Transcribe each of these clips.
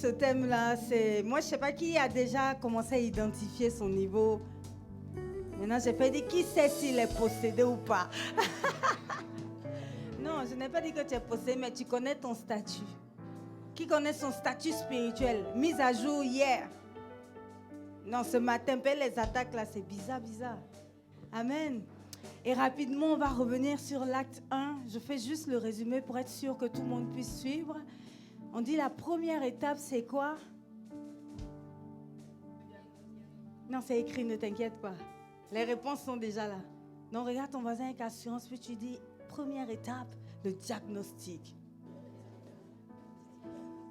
ce thème-là, c'est... Moi, je ne sais pas qui a déjà commencé à identifier son niveau. Maintenant, j'ai pas dit qui sait s'il est possédé ou pas. Non, je n'ai pas dit que tu es possédé, mais tu connais ton statut. Qui connaît son statut spirituel? Mise à jour hier. Non, ce matin, les attaques là, c'est bizarre. Amen. Et rapidement, on va revenir sur l'acte 1. Je fais juste le résumé pour être sûr que tout le monde puisse suivre. On dit la première étape, c'est quoi? Non, c'est écrit, ne t'inquiète pas. Les réponses sont déjà là. Non, regarde ton voisin avec assurance, puis tu dis, première étape, le diagnostic.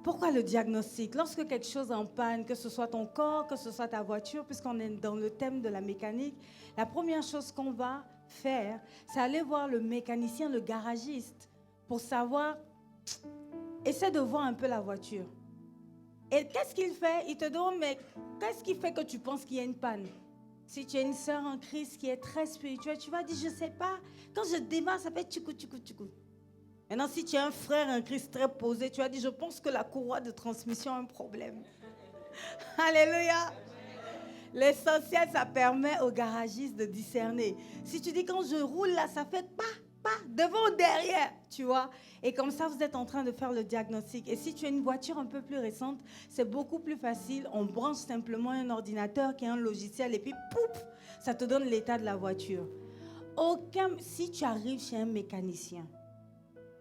Pourquoi le diagnostic? Lorsque quelque chose est en panne, que ce soit ton corps, que ce soit ta voiture, puisqu'on est dans le thème de la mécanique, la première chose qu'on va faire, c'est aller voir le mécanicien, le garagiste, pour savoir, essaie de voir un peu la voiture. Et qu'est-ce qu'il fait? Il te demande, mais qu'est-ce qui fait que tu penses qu'il y a une panne? Si tu es une sœur en Christ qui est très spirituelle, tu vas dire, je ne sais pas. Quand je démarre, ça fait tchoukou. Maintenant, si tu es un frère en Christ très posé, tu vas dire, je pense que la courroie de transmission a un problème. Alléluia. L'essentiel, ça permet au garagiste de discerner. Si tu dis, quand je roule là, ça fait pas, devant ou derrière, tu vois. Et comme ça, vous êtes en train de faire le diagnostic. Et si tu as une voiture un peu plus récente, c'est beaucoup plus facile. On branche simplement un ordinateur qui est un logiciel et puis, pouf, ça te donne l'état de la voiture. Si tu arrives chez un mécanicien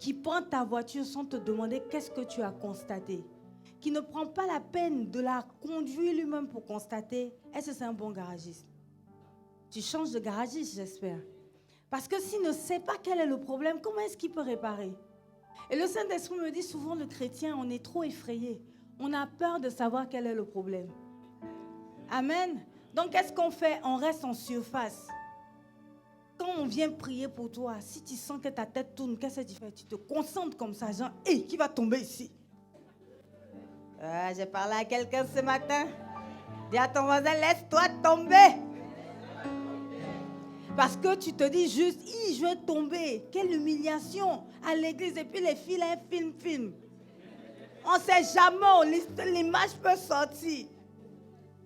qui prend ta voiture sans te demander qu'est-ce que tu as constaté, qui ne prend pas la peine de la conduire lui-même pour constater, est-ce que c'est un bon garagiste? Tu changes de garagiste, j'espère. Parce que s'il ne sait pas quel est le problème, comment est-ce qu'il peut réparer? Et le Saint-Esprit me dit souvent, le chrétien, on est trop effrayé. On a peur de savoir quel est le problème. Amen. Donc, qu'est-ce qu'on fait? On reste en surface. Quand on vient prier pour toi, si tu sens que ta tête tourne, qu'est-ce que tu fais? Tu te concentres comme ça, genre, hé, qui va tomber ici? J'ai parlé à quelqu'un ce matin. Dis à ton voisin, laisse-toi tomber. Parce que tu te dis juste, je vais tomber. Quelle humiliation à l'église. Et puis les filles, un film. On ne sait jamais, l'image peut sortir.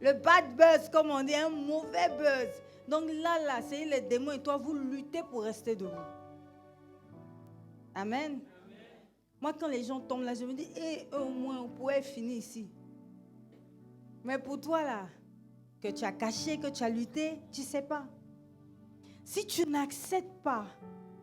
Le bad buzz, comme on dit, un mauvais buzz. Donc là, c'est les démons et toi, vous luttez pour rester debout. Amen. Moi, quand les gens tombent là, je me dis, au moins, on pourrait finir ici. Mais pour toi, là, que tu as caché, que tu as lutté, tu ne sais pas. Si tu n'acceptes pas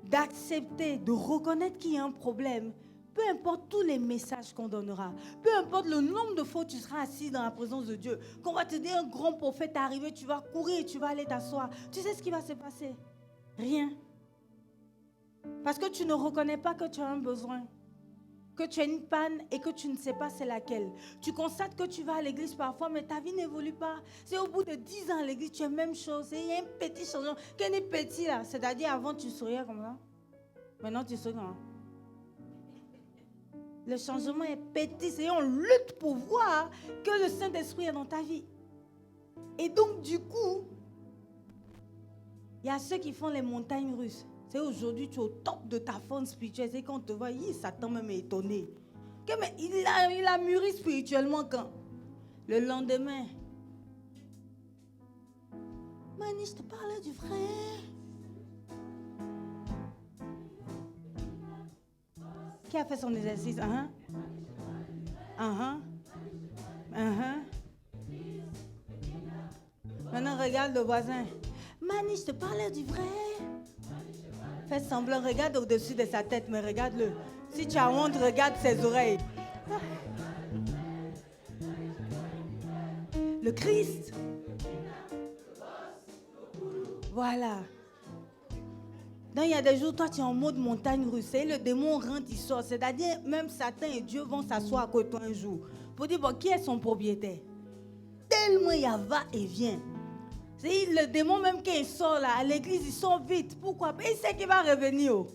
d'accepter, de reconnaître qu'il y a un problème, peu importe tous les messages qu'on donnera, peu importe le nombre de fois où tu seras assis dans la présence de Dieu, qu'on va te dire un grand prophète est arrivé, tu vas courir et tu vas aller t'asseoir. Tu sais ce qui va se passer? Rien. Parce que tu ne reconnais pas que tu as un besoin, que tu as une panne et que tu ne sais pas c'est laquelle. Tu constates que tu vas à l'église parfois, mais ta vie n'évolue pas. C'est au bout de 10 ans à l'église, tu as la même chose. Et il y a un petit changement. Quel est petit là? C'est-à-dire avant tu souriais comme ça. Maintenant tu souris comme ça. Le changement est petit. Et on lutte pour voir que le Saint-Esprit est dans ta vie. Et donc du coup, il y a ceux qui font les montagnes russes. C'est aujourd'hui, tu es au top de ta forme spirituelle. C'est quand on te voit, Satan même est étonné. Mais il a mûri spirituellement quand? Le lendemain. Mani, je te parlais du frère. Qui a fait son exercice? Maintenant, regarde le voisin. Mani, je te parlais du frère. Fais semblant, regarde au-dessus de sa tête, mais regarde-le. Si tu as honte, regarde ses oreilles. Le Christ. Voilà. Donc il y a des jours, toi tu es en mode montagne russe. Et le démon rentre, il sort. C'est-à-dire, même Satan et Dieu vont s'asseoir à côté de toi un jour. Pour dire, bon, qui est son propriétaire? Tellement il y a va et vient. C'est le démon même quand il sort là, à l'église, il sort vite. Pourquoi? Il sait qu'il va revenir. Non,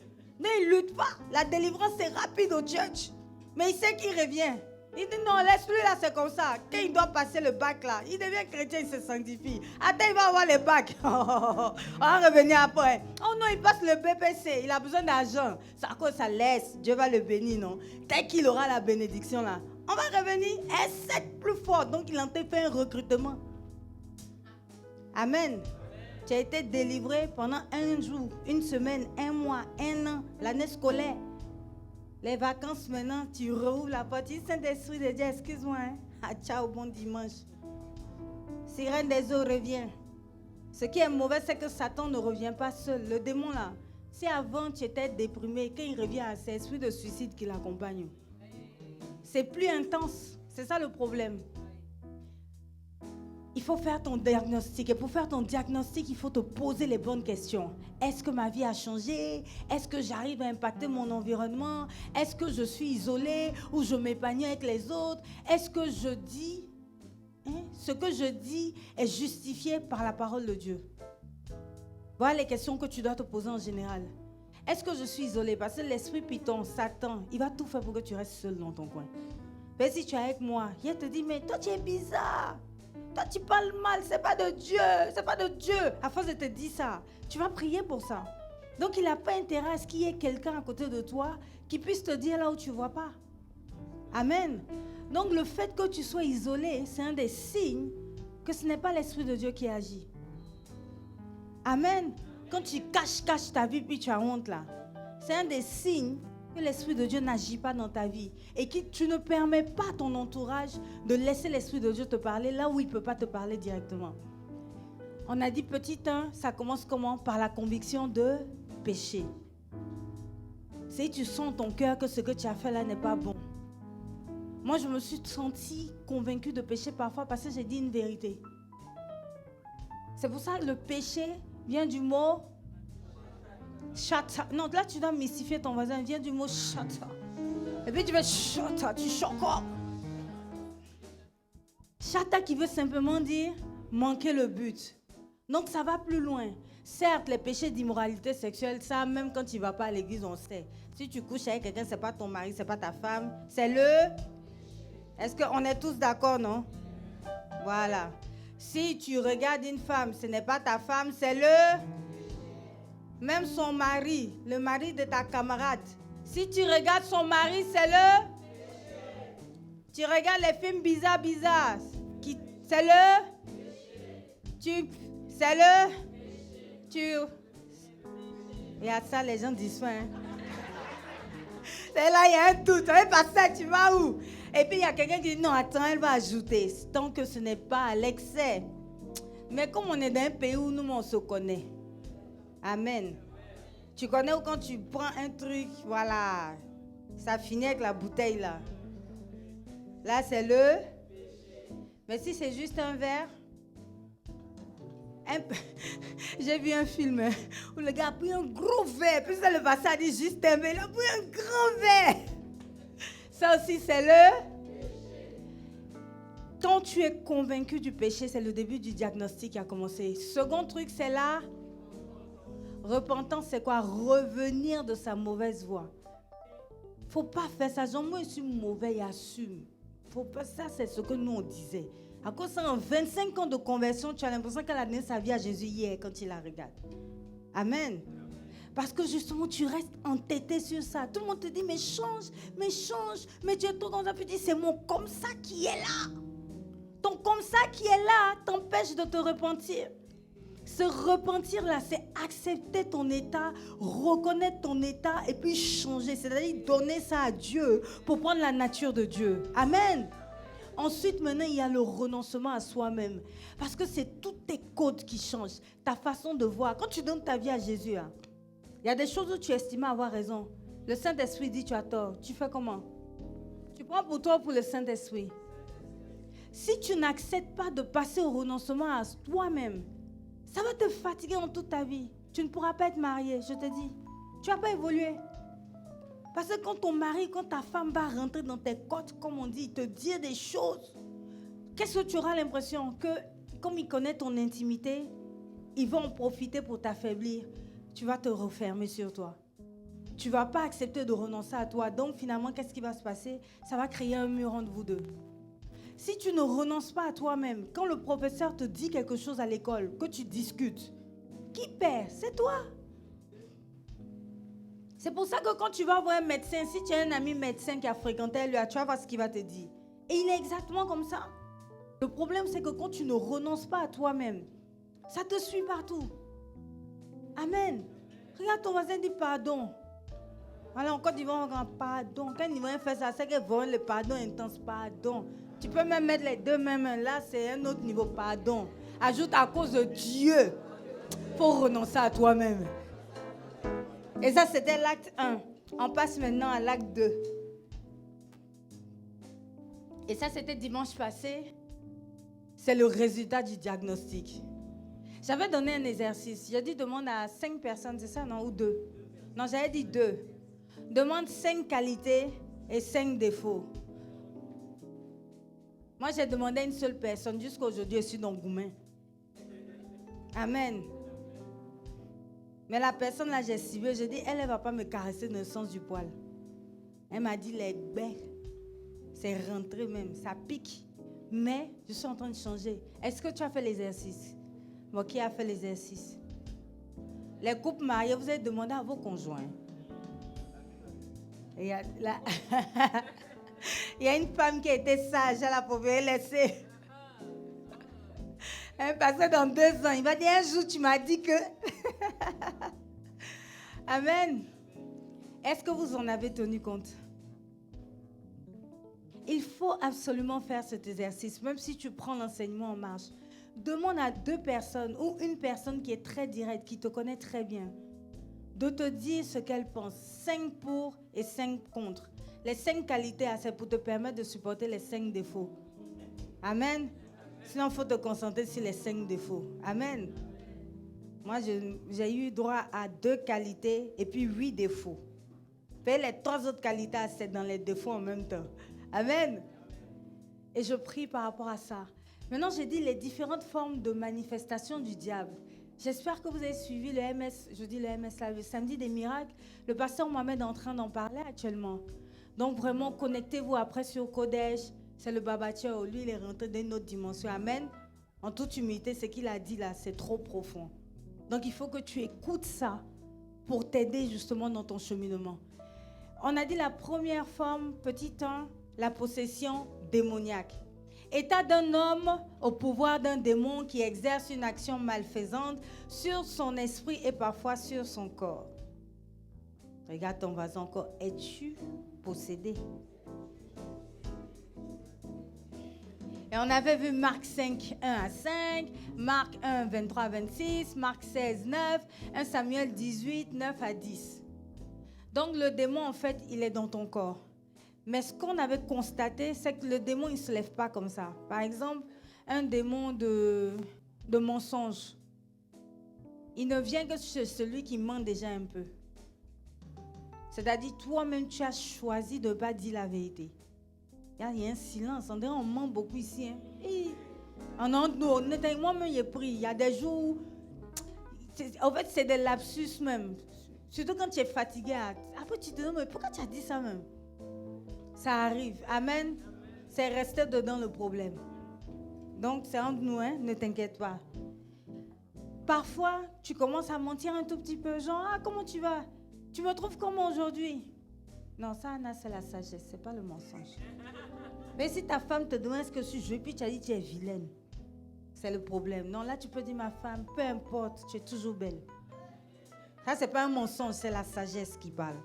il ne lutte pas. La délivrance c'est rapide au church. Mais il sait qu'il revient. Il dit non, laisse-lui là, c'est comme ça. Quand il doit passer le bac là, il devient chrétien, il se sanctifie. Attends, il va avoir le bac. On va revenir après. Oh non, il passe le BPC, il a besoin d'argent. Ça, à cause ça laisse, Dieu va le bénir, non? Dès qu'il aura la bénédiction là, On va revenir, essaie plus fort. Donc, il en t'a fait un recrutement. Amen. Tu as été délivré pendant un jour, une semaine, un mois, un an, l'année scolaire. Les vacances maintenant, tu rouvres la porte. Tu dis, Saint-Esprit de Dieu, excuse-moi. Ah, ciao, bon dimanche. Sirène des eaux revient. Ce qui est mauvais, c'est que Satan ne revient pas seul. Le démon là, si avant tu étais déprimé, quand il revient, c'est l'esprit de suicide qui l'accompagne. C'est plus intense. C'est ça le problème. Il faut faire ton diagnostic. Et pour faire ton diagnostic, il faut te poser les bonnes questions. Est-ce que ma vie a changé? Est-ce que j'arrive à impacter mon environnement? Est-ce que je suis isolé ou je m'épanouis avec les autres? Est-ce que je dis, ce que je dis est justifié par la parole de Dieu? Voilà les questions que tu dois te poser en général. Est-ce que je suis isolé? Parce que l'esprit python, Satan, il va tout faire pour que tu restes seul dans ton coin. Mais si tu es avec moi, il te dit, mais toi tu es bizarre. Toi, tu parles mal, c'est pas de Dieu, c'est pas de Dieu. À force de te dire ça, tu vas prier pour ça. Donc, il n'a pas intérêt à ce qu'il y ait quelqu'un à côté de toi qui puisse te dire là où tu ne vois pas. Amen. Donc, le fait que tu sois isolé, c'est un des signes que ce n'est pas l'Esprit de Dieu qui agit. Amen. Quand tu caches ta vie puis tu as honte là, c'est un des signes que l'Esprit de Dieu n'agit pas dans ta vie et que tu ne permets pas à ton entourage de laisser l'Esprit de Dieu te parler là où il ne peut pas te parler directement. On a dit petit 1, ça commence comment? Par la conviction de péché. Si tu sens ton cœur que ce que tu as fait là n'est pas bon. Moi, je me suis sentie convaincue de péché parfois parce que j'ai dit une vérité. C'est pour ça que le péché vient du mot chata. Non, là, tu dois mystifier ton voisin. Il vient du mot chata. Et puis tu fais chata, tu choques. Chata qui veut simplement dire manquer le but. Donc, ça va plus loin. Certes, les péchés d'immoralité sexuelle, ça, même quand tu ne vas pas à l'église, on sait. Si tu couches avec quelqu'un, ce n'est pas ton mari, ce n'est pas ta femme. C'est le... Est-ce qu'on est tous d'accord, non? Voilà. Si tu regardes une femme, ce n'est pas ta femme, c'est le... Même son mari, le mari de ta camarade. Si tu regardes son mari, c'est le... Tu regardes les films bizarres. C'est le... C'est le... Et à ça, les gens disent ça. Hein? C'est là, il y a un doute. Tu ne pas ça, tu vas où? Et puis, il y a quelqu'un qui dit, non, attends, elle va ajouter. Tant que ce n'est pas à l'excès. Mais comme on est dans un pays où nous, on se connaît. Amen. Tu connais où quand tu prends un truc, voilà, ça finit avec la bouteille là. Là, c'est le... Mais si c'est juste un verre... J'ai vu un film où le gars a pris un gros verre. Puis ça, le passage dit juste un verre. Il a pris un grand verre. Ça aussi, c'est le... Quand tu es convaincu du péché, c'est le début du diagnostic qui a commencé. Second truc, c'est la repentance. C'est quoi? Revenir de sa mauvaise voie. Faut pas faire ça. Genre, moi, je suis mauvais et assume. Faut pas ça, c'est ce que nous, on disait. À cause ça, en 25 ans de conversion, tu as l'impression qu'elle a donné sa vie à Jésus hier quand il la regarde. Amen. Parce que justement, tu restes entêté sur ça. Tout le monde te dit, mais change. Mais tu es trop content. Tu dis, c'est mon comme ça qui est là. Ton comme ça qui est là t'empêche de te repentir. Se repentir là, c'est accepter ton état, reconnaître ton état et puis changer. C'est-à-dire donner ça à Dieu pour prendre la nature de Dieu. Amen. Ensuite, maintenant, il y a le renoncement à soi-même. Parce que c'est toutes tes codes qui changent. Ta façon de voir. Quand tu donnes ta vie à Jésus, hein, il y a des choses où tu estimes avoir raison. Le Saint-Esprit dit tu as tort. Tu fais comment? Tu prends pour toi ou pour le Saint-Esprit? Si tu n'acceptes pas de passer au renoncement à toi-même, ça va te fatiguer en toute ta vie. Tu ne pourras pas être marié, je te dis. Tu ne vas pas évoluer. Parce que quand ton mari, quand ta femme va rentrer dans tes côtes, comme on dit, te dire des choses, qu'est-ce que tu auras l'impression? Que comme il connaît ton intimité, il va en profiter pour t'affaiblir. Tu vas te refermer sur toi. Tu ne vas pas accepter de renoncer à toi. Donc finalement, qu'est-ce qui va se passer? Ça va créer un mur entre vous deux. Si tu ne renonces pas à toi-même, quand le professeur te dit quelque chose à l'école, que tu discutes, qui perd? C'est toi. C'est pour ça que quand tu vas voir un médecin, si tu as un ami médecin qui a fréquenté lui, tu vas voir ce qu'il va te dire. Et il est exactement comme ça. Le problème, c'est que quand tu ne renonces pas à toi-même, ça te suit partout. Amen. Regarde ton voisin, dit pardon. Alors en Côte d'Ivoire, on dit pardon. Quand ils vont faire ça, c'est qu'ils vont le pardon intense, pardon. Tu peux même mettre les deux mêmes. Là, c'est un autre niveau, pardon. Ajoute à cause de Dieu. Il faut renoncer à toi-même. Et ça, c'était l'acte 1. On passe maintenant à l'acte 2. Et ça, c'était dimanche passé. C'est le résultat du diagnostic. J'avais donné un exercice. J'ai dit demande à 5 personnes, c'est ça, non? Ou 2? Non, j'avais dit 2. Demande 5 qualités et 5 défauts. Moi, j'ai demandé à une seule personne. Jusqu'à aujourd'hui, je suis dans Goumen. Amen. Mais la personne là, j'ai ciblé. J'ai dit, elle ne va pas me caresser dans le sens du poil. Elle m'a dit, les baies, c'est rentré même. Ça pique. Mais je suis en train de changer. Est-ce que tu as fait l'exercice? Bon, qui a fait l'exercice? Les couples mariés, vous avez demandé à vos conjoints. Il y a une femme qui était sage, elle a pouvait laisser. Elle passait dans 2 ans. Il va dire, un jour, tu m'as dit que... Amen. Est-ce que vous en avez tenu compte? Il faut absolument faire cet exercice, même si tu prends l'enseignement en marche. Demande à 2 personnes ou une personne qui est très directe, qui te connaît très bien, de te dire ce qu'elle pense. 5 pour et 5 contre. Les 5 qualités, c'est pour te permettre de supporter les 5 défauts. Amen. Sinon, il faut te concentrer sur les 5 défauts. Amen. Moi, j'ai eu droit à 2 qualités et puis 8 défauts. Fais les 3 autres qualités, c'est dans les défauts en même temps. Amen. Et je prie par rapport à ça. Maintenant, j'ai dit les différentes formes de manifestation du diable. J'espère que vous avez suivi le MS, je dis le MS là, le samedi des miracles. Le pasteur Mohamed est en train d'en parler actuellement. Donc vraiment, connectez-vous après sur Kodesh. C'est le Babatia, lui, il est rentré dans une autre dimension. Amen. En toute humilité, ce qu'il a dit là, c'est trop profond. Donc il faut que tu écoutes ça pour t'aider justement dans ton cheminement. On a dit la première forme, petit 1, la possession démoniaque. État d'un homme au pouvoir d'un démon qui exerce une action malfaisante sur son esprit et parfois sur son corps. Regarde ton voisin encore. Es-tu possédé? Et on avait vu Marc 5, 1 à 5, Marc 1, 23 à 26, Marc 16, 9, 1 Samuel 18, 9 à 10. Donc le démon, en fait, il est dans ton corps. Mais ce qu'on avait constaté, c'est que le démon, il ne se lève pas comme ça. Par exemple, un démon de mensonge, il ne vient que chez celui qui ment déjà un peu. C'est-à-dire, toi-même, tu as choisi de ne pas dire la vérité. Il y a un silence. On dirait qu'on ment beaucoup ici. Hein? Moi-même, j'ai pris. Il y a des jours où... En fait, c'est des lapsus même. Surtout quand tu es fatigué. Après, tu te dis, mais pourquoi tu as dit ça même? Ça arrive. Amen. C'est rester dedans le problème. Donc, c'est entre nous, hein? Ne t'inquiète pas. Parfois, tu commences à mentir un tout petit peu. Genre, comment tu vas? Tu me trouves comment aujourd'hui? Non, ça, Anna, c'est la sagesse. C'est pas le mensonge. Mais si ta femme te demande ce que je suis jolie, puis tu as dit tu es vilaine. C'est le problème. Non, là, tu peux dire ma femme, peu importe, tu es toujours belle. Ça, c'est pas un mensonge, c'est la sagesse qui parle.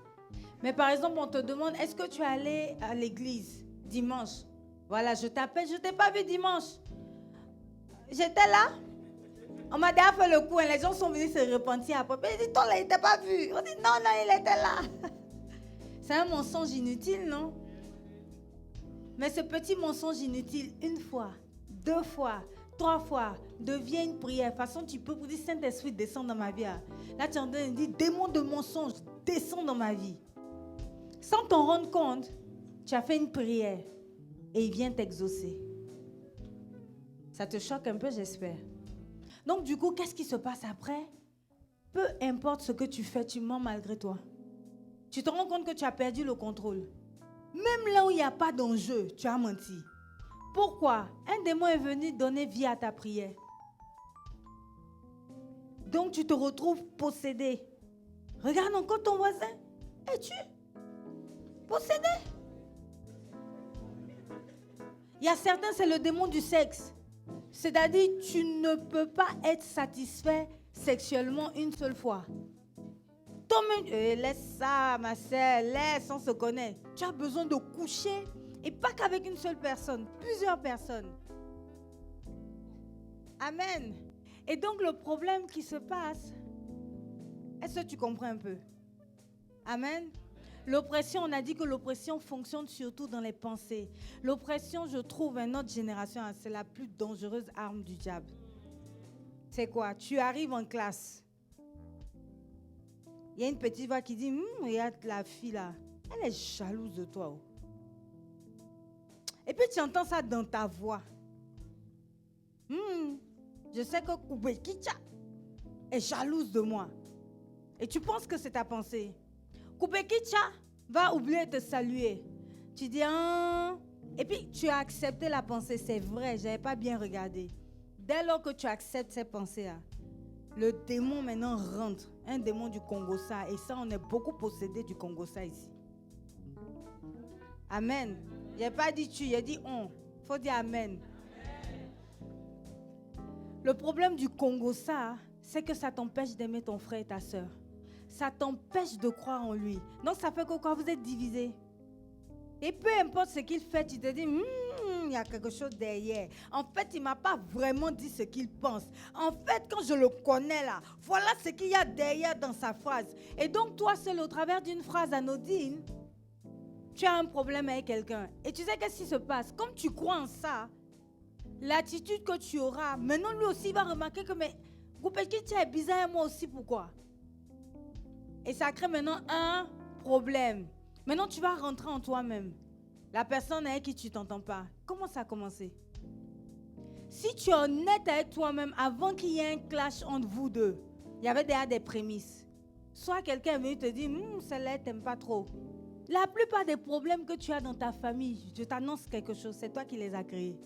Mais par exemple, on te demande, est-ce que tu es allé à l'église dimanche? Voilà, je t'appelle, je ne t'ai pas vu dimanche. J'étais là. On m'a déjà fait le coup, et les gens sont venus se repentir après. Ils disent, toi là, il t'a pas vu. On dit, non, il était là. C'est un mensonge inutile, non? Mais ce petit mensonge inutile, 1 fois, 2 fois, 3 fois, devient une prière. De toute façon, tu peux dire, Saint-Esprit, descends dans ma vie. Là, tu es en train de dire, démon de mensonge, descends dans ma vie. Sans t'en rendre compte, tu as fait une prière et il vient t'exaucer. Ça te choque un peu, j'espère. Donc, du coup, qu'est-ce qui se passe après? Peu importe ce que tu fais, tu mens malgré toi. Tu te rends compte que tu as perdu le contrôle. Même là où il n'y a pas d'enjeu, tu as menti. Pourquoi? Un démon est venu donner vie à ta prière. Donc, tu te retrouves possédé. Regarde encore ton voisin. Es-tu possédé? Il y a certains, c'est le démon du sexe. C'est-à-dire, tu ne peux pas être satisfait sexuellement une seule fois. Laisse ça, ma sœur, laisse, on se connaît. Tu as besoin de coucher, et pas qu'avec une seule personne, plusieurs personnes. Amen. Et donc, le problème qui se passe, est-ce que tu comprends un peu? Amen. L'oppression, on a dit que l'oppression fonctionne surtout dans les pensées. L'oppression, je trouve, à notre génération, c'est la plus dangereuse arme du diable. C'est quoi? Tu arrives en classe. Il y a une petite voix qui dit, regarde la fille là, elle est jalouse de toi. Et puis tu entends ça dans ta voix. Je sais que Kubekicha est jalouse de moi. Et tu penses que c'est ta pensée. Kubekicha va oublier de te saluer. Tu dis, et puis tu as accepté la pensée, c'est vrai, je n'avais pas bien regardé. Dès lors que tu acceptes ces pensées-là, le démon maintenant rentre, un démon du Congo-ça. Et ça, on est beaucoup possédé du Congo-ça ici. Amen. Il n'y a pas dit tu, il a dit on. Il faut dire amen. Le problème du Congo-ça, c'est que ça t'empêche d'aimer ton frère et ta soeur. Ça t'empêche de croire en lui. Donc ça fait que quand vous êtes divisés, et peu importe ce qu'il fait, tu te dis, il y a quelque chose derrière. En fait, il ne m'a pas vraiment dit ce qu'il pense. En fait, quand je le connais là, voilà ce qu'il y a derrière dans sa phrase. Et donc, toi seul, au travers d'une phrase anodine, tu as un problème avec quelqu'un. Et tu sais qu'est-ce qui se passe? Comme tu crois en ça, l'attitude que tu auras, maintenant lui aussi va remarquer que, mais, Goupeki, tu es bizarre et moi aussi, pourquoi? Et ça crée maintenant un problème. Maintenant, tu vas rentrer en toi-même. La personne avec qui tu ne t'entends pas. Comment ça a commencé? Si tu es honnête avec toi-même, avant qu'il y ait un clash entre vous deux, il y avait déjà des prémices. Soit quelqu'un est venu te dire, celle-là, tu n'aimes pas trop. La plupart des problèmes que tu as dans ta famille, je t'annonce quelque chose, c'est toi qui les as créés.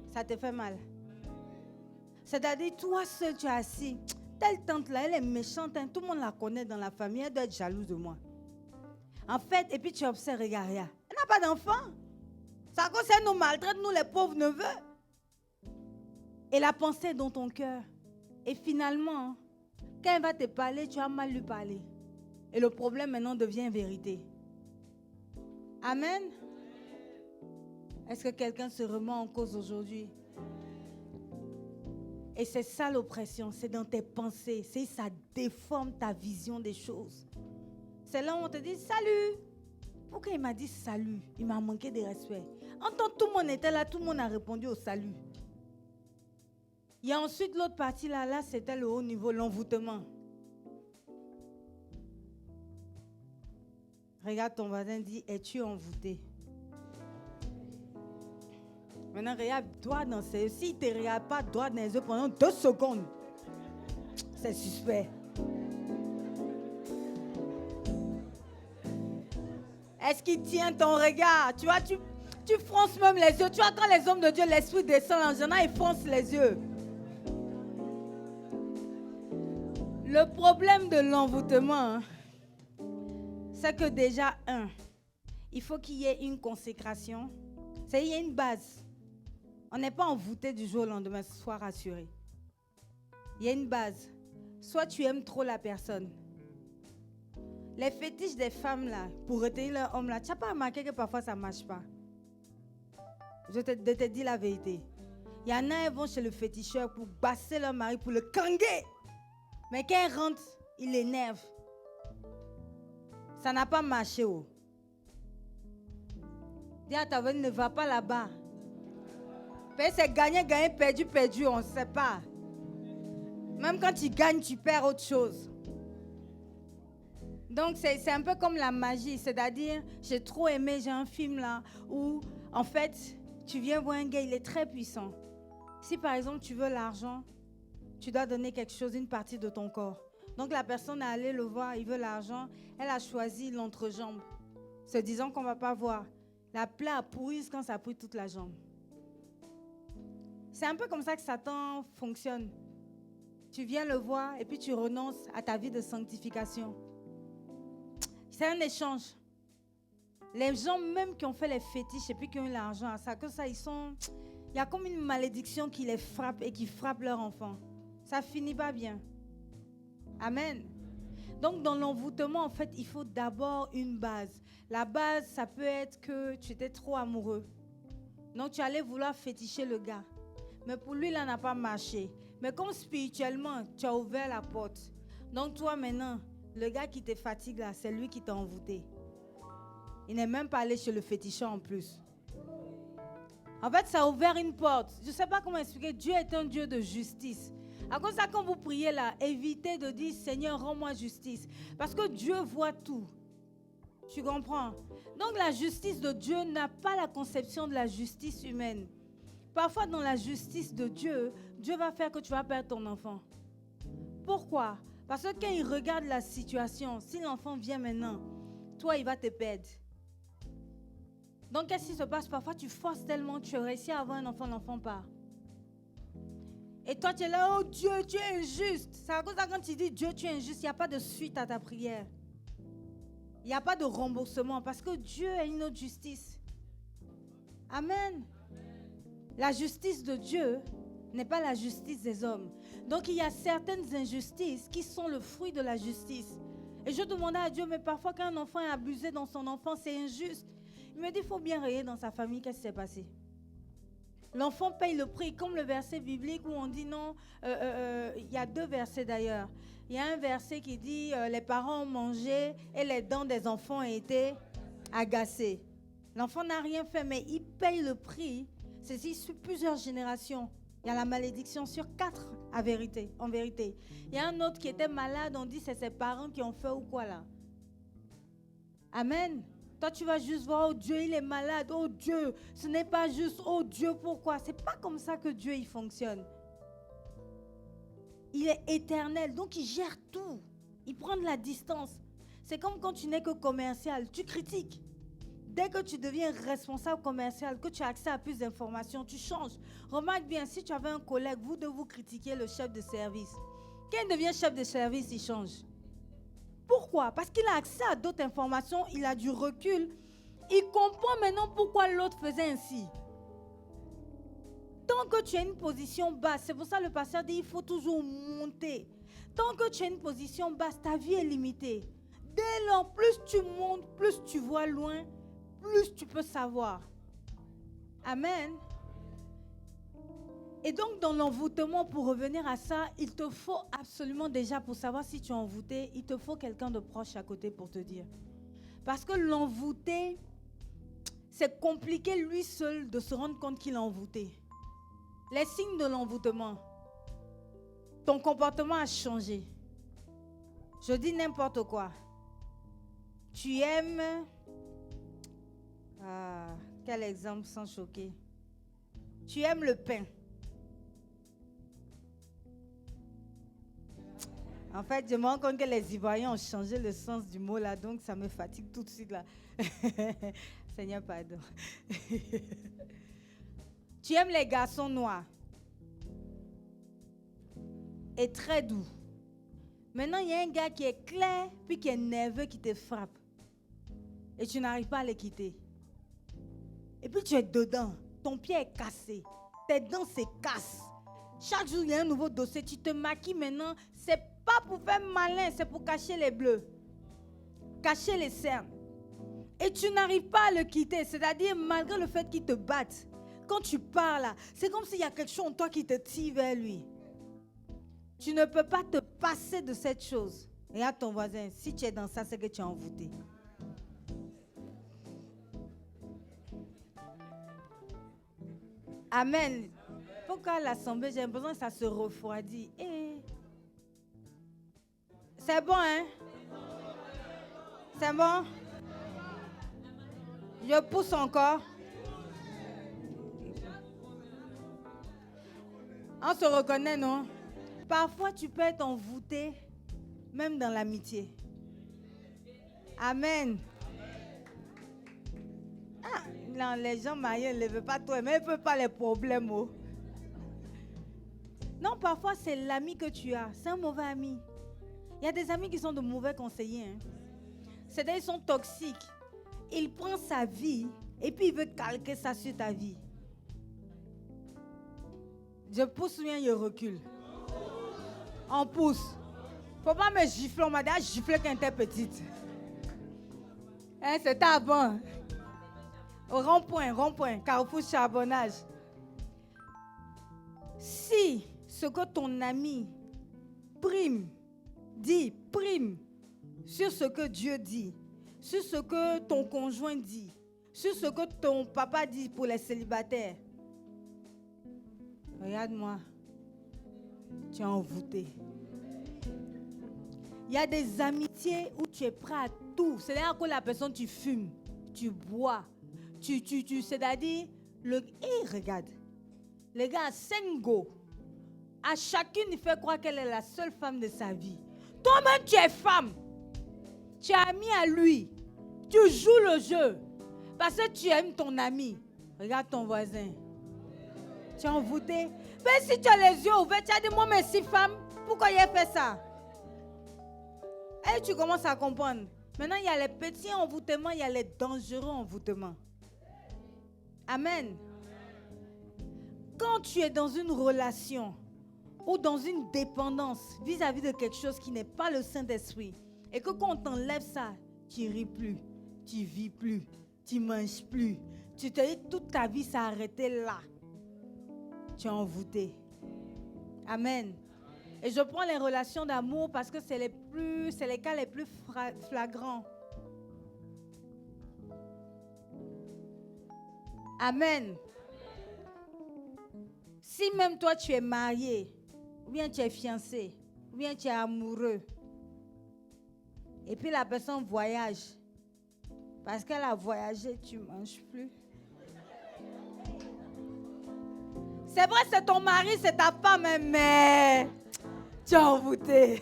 Ça te fait mal. C'est-à-dire, toi seul, tu es assis. Telle tante-là, elle est méchante, tout le monde la connaît dans la famille, elle doit être jalouse de moi. En fait, et puis tu observes, regarde, elle n'a pas d'enfant. Ça cause elle nous maltraite, nous les pauvres neveux. Et la pensée est dans ton cœur. Et finalement, quand elle va te parler, tu as mal lui parler. Et le problème maintenant devient vérité. Amen. Est-ce que quelqu'un se remet en cause aujourd'hui? Et c'est ça l'oppression, c'est dans tes pensées. C'est ça déforme ta vision des choses. C'est là où on te dit salut. Pourquoi il m'a dit salut? Il m'a manqué de respect. En tant que tout le monde était là, tout le monde a répondu au salut. Il y a ensuite l'autre partie là c'était le haut niveau, l'envoûtement. Regarde ton voisin, dit, es-tu envoûté? Maintenant, regarde, doigt dans ses yeux. S'il ne te regarde pas, doigt dans les yeux pendant 2 secondes. C'est suspect. Est-ce qu'il tient ton regard? Tu vois, tu fronces même les yeux. Tu vois, quand les hommes de Dieu, l'esprit descend en général, ils froncent les yeux. Le problème de l'envoûtement, c'est que déjà, il faut qu'il y ait une consécration. C'est-à-dire, il y a une base. On n'est pas envoûté du jour au lendemain, sois rassuré. Il y a une base. Soit tu aimes trop la personne. Les fétiches des femmes là, pour retenir leur homme là, tu n'as pas remarqué que parfois ça ne marche pas? Je te dis la vérité. Il y en a qui vont chez le féticheur pour basser leur mari, pour le kanguer. Mais quand ils rentrent, il l'énerve. Ça n'a pas marché. Dis à ta voisine, ne va pas là-bas. C'est gagner, perdu, on ne sait pas. Même quand tu gagnes, tu perds autre chose. Donc, c'est un peu comme la magie. C'est-à-dire, j'ai trop aimé, j'ai un film là, où, en fait, tu viens voir un gars, il est très puissant. Si, par exemple, tu veux l'argent, tu dois donner quelque chose, une partie de ton corps. Donc, la personne est allée le voir, il veut l'argent. Elle a choisi l'entrejambe, se disant qu'on ne va pas voir. La plaie a pourri quand ça pourrit toute la jambe. C'est un peu comme ça que Satan fonctionne. Tu viens le voir et puis tu renonces à ta vie de sanctification. C'est un échange. Les gens même qui ont fait les fétiches et puis qui ont eu l'argent à ça, que ça, il y a comme une malédiction qui les frappe et qui frappe leur enfant. Ça finit pas bien. Amen. Donc, dans l'envoûtement, en fait, il faut d'abord une base. La base, ça peut être que tu étais trop amoureux. Donc, tu allais vouloir féticher le gars. Mais pour lui, là, n'a pas marché. Mais comme spirituellement, tu as ouvert la porte. Donc, toi, maintenant, le gars qui te fatigue, là, c'est lui qui t'a envoûté. Il n'est même pas allé chez le féticheur en plus. En fait, ça a ouvert une porte. Je ne sais pas comment expliquer. Dieu est un Dieu de justice. À cause de ça, quand vous priez là, évitez de dire Seigneur, rends-moi justice. Parce que Dieu voit tout. Tu comprends? Donc la justice de Dieu n'a pas la conception de la justice humaine. Parfois, dans la justice de Dieu, Dieu va faire que tu vas perdre ton enfant. Pourquoi? Parce que quand il regarde la situation, si l'enfant vient maintenant, toi, il va te perdre. Donc, qu'est-ce qui se passe? Parfois, tu forces tellement, tu réussis à avoir un enfant, l'enfant part. Et toi, tu es là, oh Dieu, tu es injuste. C'est à cause de ça, quand tu dis Dieu, tu es injuste, il n'y a pas de suite à ta prière. Il n'y a pas de remboursement parce que Dieu a une autre justice. Amen. La justice de Dieu n'est pas la justice des hommes. Donc, il y a certaines injustices qui sont le fruit de la justice. Et je demandais à Dieu, mais parfois, quand un enfant est abusé dans son enfance, c'est injuste. Il me dit, il faut bien regarder dans sa famille, qu'est-ce qui s'est passé. L'enfant paye le prix, comme le verset biblique où on dit non, il y a 2 versets d'ailleurs. Il y a un verset qui dit, les parents ont mangé et les dents des enfants ont été agacées. L'enfant n'a rien fait, mais il paye le prix. C'est sur plusieurs générations. Il y a la malédiction sur 4 en vérité. Il y a un autre qui était malade, on dit c'est ses parents qui ont fait ou quoi là. Amen. Toi, tu vas juste voir, oh Dieu, il est malade. Oh Dieu, ce n'est pas juste. Oh Dieu, pourquoi? Ce n'est pas comme ça que Dieu, il fonctionne. Il est éternel, donc il gère tout. Il prend de la distance. C'est comme quand tu n'es que commercial, tu critiques. Dès que tu deviens responsable commercial, que tu as accès à plus d'informations, tu changes. Remarque bien, si tu avais un collègue, vous devez vous critiquer le chef de service. Quand il devient chef de service, il change. Pourquoi? Parce qu'il a accès à d'autres informations, il a du recul. Il comprend maintenant pourquoi l'autre faisait ainsi. Tant que tu as une position basse, c'est pour ça que le pasteur dit il faut toujours monter. Tant que tu as une position basse, ta vie est limitée. Dès lors, plus tu montes, plus tu vois loin, plus tu peux savoir. Amen. Et donc, dans l'envoûtement, pour revenir à ça, il te faut absolument déjà, pour savoir si tu es envoûté, il te faut quelqu'un de proche à côté pour te dire. Parce que l'envoûté, c'est compliqué lui seul de se rendre compte qu'il est envoûté. Les signes de l'envoûtement. Ton comportement a changé. Je dis n'importe quoi. Tu aimes... quel exemple sans choquer. Tu aimes le pain. En fait, je me rends compte que les Ivoiriens ont changé le sens du mot là, donc ça me fatigue tout de suite là. Seigneur, pardon. Tu aimes les garçons noirs. Et très doux. Maintenant, il y a un gars qui est clair, puis qui est nerveux, qui te frappe. Et tu n'arrives pas à le quitter. Et puis tu es dedans. Ton pied est cassé. Tes dents se cassent. Chaque jour, il y a un nouveau dossier. Tu te maquilles maintenant. C'est pas pour faire malin, c'est pour cacher les bleus. Cacher les cernes. Et tu n'arrives pas à le quitter. C'est-à-dire, malgré le fait qu'il te batte, quand tu pars là, c'est comme s'il y a quelque chose en toi qui te tire vers lui. Tu ne peux pas te passer de cette chose. Et à ton voisin, si tu es dans ça, c'est que tu es envoûté. Amen. Pourquoi l'assemblée, j'ai l'impression que ça se refroidit. C'est bon, hein? C'est bon? Je pousse encore. On se reconnaît, non? Parfois, tu peux être envoûté, même dans l'amitié. Amen. Ah, non, les gens mariés ne veulent pas toi, mais ils ne peuvent pas les problèmes. Oh. Non, parfois, c'est l'ami que tu as. C'est un mauvais ami. Il y a des amis qui sont de mauvais conseillers. Hein. C'est-à-dire qu'ils sont toxiques. il prend sa vie et puis il veut calquer ça sur ta vie. Je pousse ou bien je recule. On pousse. Faut pas me gifler. On m'a déjà giflé quand j'étais petite. Hein, c'était avant. Au rond-point, carrefour charbonnage. Si ce que ton ami prime sur ce que Dieu dit, sur ce que ton conjoint dit, sur ce que ton papa dit pour les célibataires, regarde-moi, tu es envoûté. Il y a des amitiés où tu es prêt à tout. C'est-à-dire que la personne, tu fumes, tu bois, c'est-à-dire, regarde, les gars, 5 go. À chacune, il fait croire qu'elle est la seule femme de sa vie. Toi-même, tu es femme. Tu es ami à lui. Tu joues le jeu. Parce que tu aimes ton ami. Regarde ton voisin. Tu es envoûté. Mais si tu as les yeux ouverts, tu as dit, moi, mais si femme, pourquoi il a fait ça? Et tu commences à comprendre. Maintenant, il y a les petits envoûtements, il y a les dangereux envoûtements. Amen. Quand tu es dans une relation ou dans une dépendance vis-à-vis de quelque chose qui n'est pas le Saint-Esprit, et que quand on t'enlève ça, tu ris plus, tu vis plus, tu manges plus, tu te dis toute ta vie s'est arrêtée là. Tu es envoûté. Amen. Et je prends les relations d'amour parce que c'est les cas les plus flagrants. Amen. Si même toi tu es marié, ou bien tu es fiancé, ou bien tu es amoureux, et puis la personne voyage, parce qu'elle a voyagé, tu ne manges plus. C'est vrai, c'est ton mari, c'est ta femme, mais tu es envoûté.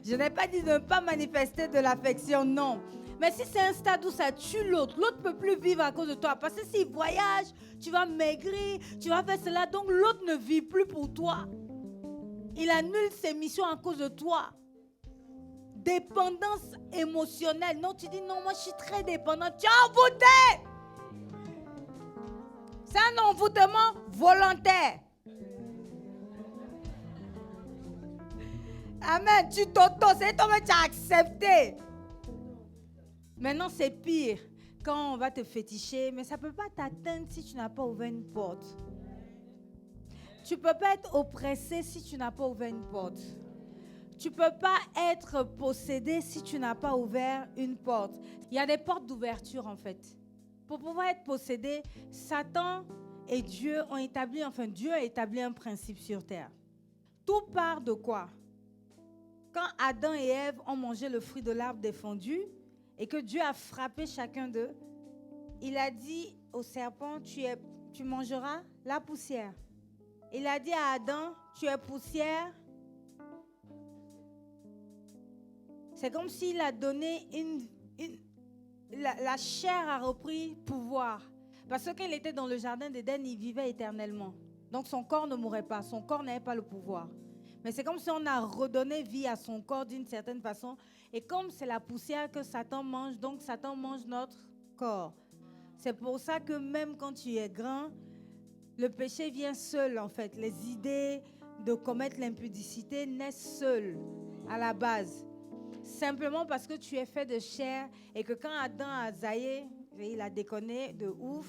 Je n'ai pas dit de ne pas manifester de l'affection, non. Mais si c'est un stade où ça tue l'autre ne peut plus vivre à cause de toi. Parce que s'il voyage, tu vas maigrir, tu vas faire cela, donc l'autre ne vit plus pour toi. Il annule ses missions à cause de toi. Dépendance émotionnelle. Non, tu dis non, moi je suis très dépendante. Tu es envoûté. C'est un envoûtement volontaire. Amen. Tu c'est toi-même tu as accepté. Maintenant, c'est pire quand on va te féticher, mais ça ne peut pas t'atteindre si tu n'as pas ouvert une porte. Tu ne peux pas être oppressé si tu n'as pas ouvert une porte. Tu ne peux pas être possédé si tu n'as pas ouvert une porte. Il y a des portes d'ouverture en fait. Pour pouvoir être possédé, Satan et Dieu ont établi, Dieu a établi un principe sur terre. Tout part de quoi? Quand Adam et Ève ont mangé le fruit de l'arbre défendu et que Dieu a frappé chacun d'eux, il a dit au serpent, tu mangeras la poussière. Il a dit à Adam, tu es poussière. C'est comme s'il a donné la chair a repris pouvoir. Parce que quand il était dans le jardin d'Éden, il vivait éternellement. Donc son corps ne mourrait pas, son corps n'avait pas le pouvoir. Mais c'est comme si on a redonné vie à son corps d'une certaine façon. Et comme c'est la poussière que Satan mange, donc Satan mange notre corps. C'est pour ça que même quand tu es grand, le péché vient seul en fait. Les idées de commettre l'impudicité naissent seules à la base. Simplement parce que tu es fait de chair et que quand Adam a zaillé, il a déconné de ouf.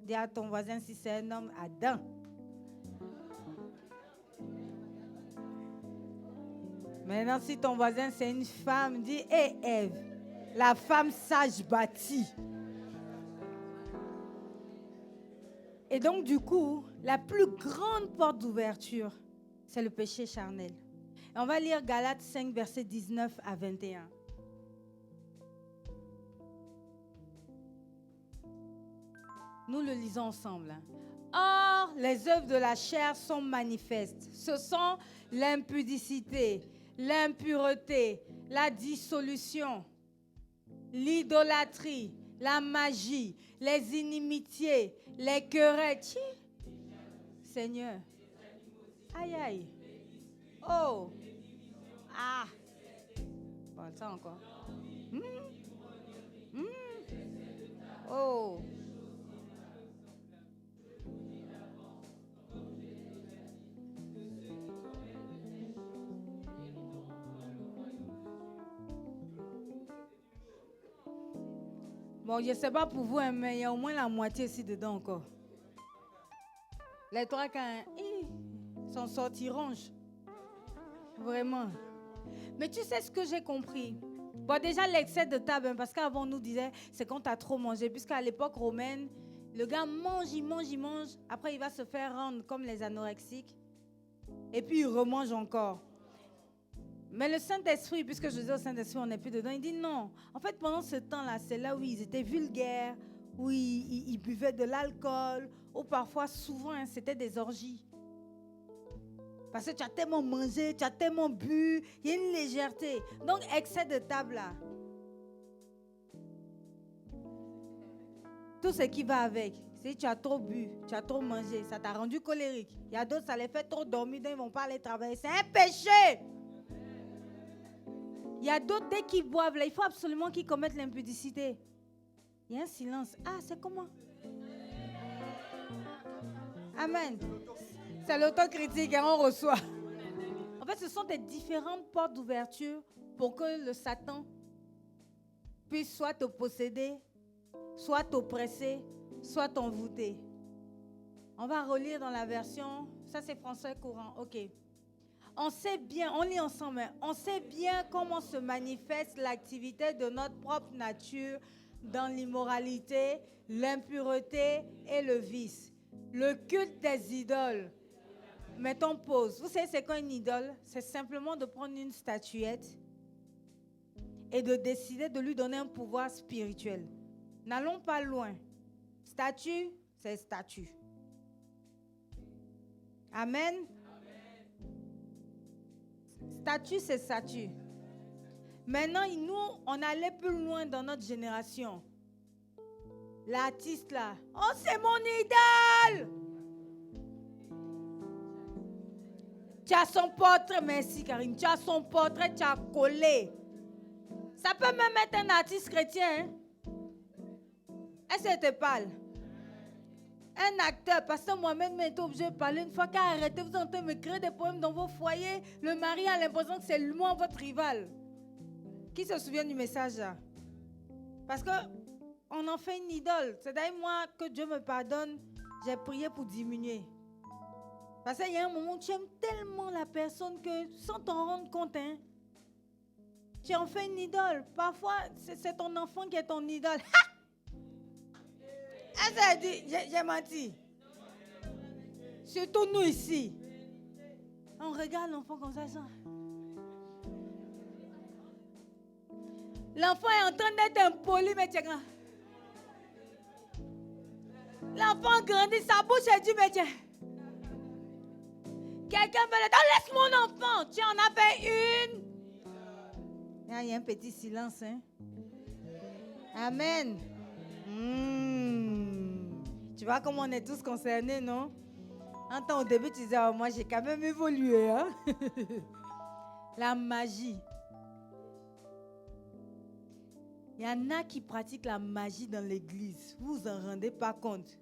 Dis à ton voisin si c'est un homme, Adam. Maintenant, si ton voisin c'est une femme, dis hé Ève, la femme sage bâtie. Et donc, du coup, la plus grande porte d'ouverture, c'est le péché charnel. Et on va lire Galates 5, versets 19 à 21. Nous le lisons ensemble. Or, les œuvres de la chair sont manifestes. Ce sont l'impudicité, l'impureté, la dissolution, l'idolâtrie, la magie, les inimitiés, les querelles. Seigneur. Aïe, aïe. Oh. Ah. Bon, ça encore. Oh. Bon, je ne sais pas pour vous, hein, mais il y a au moins la moitié ici dedans encore. Les trois, quand ils sont sortis ronges. Vraiment. Mais tu sais ce que j'ai compris? Bon, déjà, l'excès de table, hein, parce qu'avant, on nous disait, c'est quand tu as trop mangé. Puisqu'à l'époque romaine, le gars mange, il mange, il mange. Après, il va se faire rendre comme les anorexiques. Et puis, il remange encore. Mais le Saint-Esprit, puisque je dis au Saint-Esprit, on n'est plus dedans, il dit non. En fait, pendant ce temps-là, c'est là où ils étaient vulgaires, où ils buvaient de l'alcool, ou parfois, souvent, hein, c'était des orgies. Parce que tu as tellement mangé, tu as tellement bu, il y a une légèreté. Donc, excès de table là. Tout ce qui va avec. Si tu as trop bu, tu as trop mangé, ça t'a rendu colérique. Il y a d'autres, ça les fait trop dormir, donc ils ne vont pas aller travailler. C'est un péché. Il y a d'autres, dès qu'ils boivent, là, il faut absolument qu'ils commettent l'impudicité. Il y a un silence. Ah, c'est comment? Amen. C'est l'autocritique et on reçoit. En fait, ce sont des différentes portes d'ouverture pour que le Satan puisse soit te posséder, soit t'oppresser, soit t'envoûter. On va relire dans la version, ça c'est français courant, ok. On sait bien, on lit ensemble, on sait bien comment se manifeste l'activité de notre propre nature dans l'immoralité, l'impureté et le vice. Le culte des idoles. Mettons pause. Vous savez c'est quoi une idole? C'est simplement de prendre une statuette et de décider de lui donner un pouvoir spirituel. N'allons pas loin. Statue, c'est statue. Amen. Statue, c'est statue. Maintenant, nous, on allait plus loin dans notre génération. L'artiste là, oh c'est mon idole. Tu as son portrait, merci Karine, tu as son portrait, tu as collé. Ça peut même être un artiste chrétien. Hein? Est-ce que te parle? Un acteur, pasteur Mohamed est obligé de parler une fois qu'il a arrêté, vous êtes en train de me créer des problèmes dans vos foyers. Le mari a l'impression que c'est moi votre rival. Qui se souvient du message là? Parce qu'on en fait une idole. C'est-à-dire moi, que Dieu me pardonne, j'ai prié pour diminuer. Parce qu'il y a un moment où tu aimes tellement la personne que sans t'en rendre compte, hein, tu en fais une idole. Parfois, c'est ton enfant qui est ton idole. J'ai menti. Surtout nous ici. On regarde l'enfant comme ça. L'enfant est en train d'être impoli, mais tiens. L'enfant grandit, sa bouche est dit, mais tiens. Quelqu'un veut le dire, laisse mon enfant. Tu en as fait une. Il y a un petit silence. Hein? Amen. Tu vois comment on est tous concernés, non? En temps, au début, tu disais, oh, moi, j'ai quand même évolué. Hein? La magie. Il y en a qui pratiquent la magie dans l'église. Vous vous en rendez pas compte.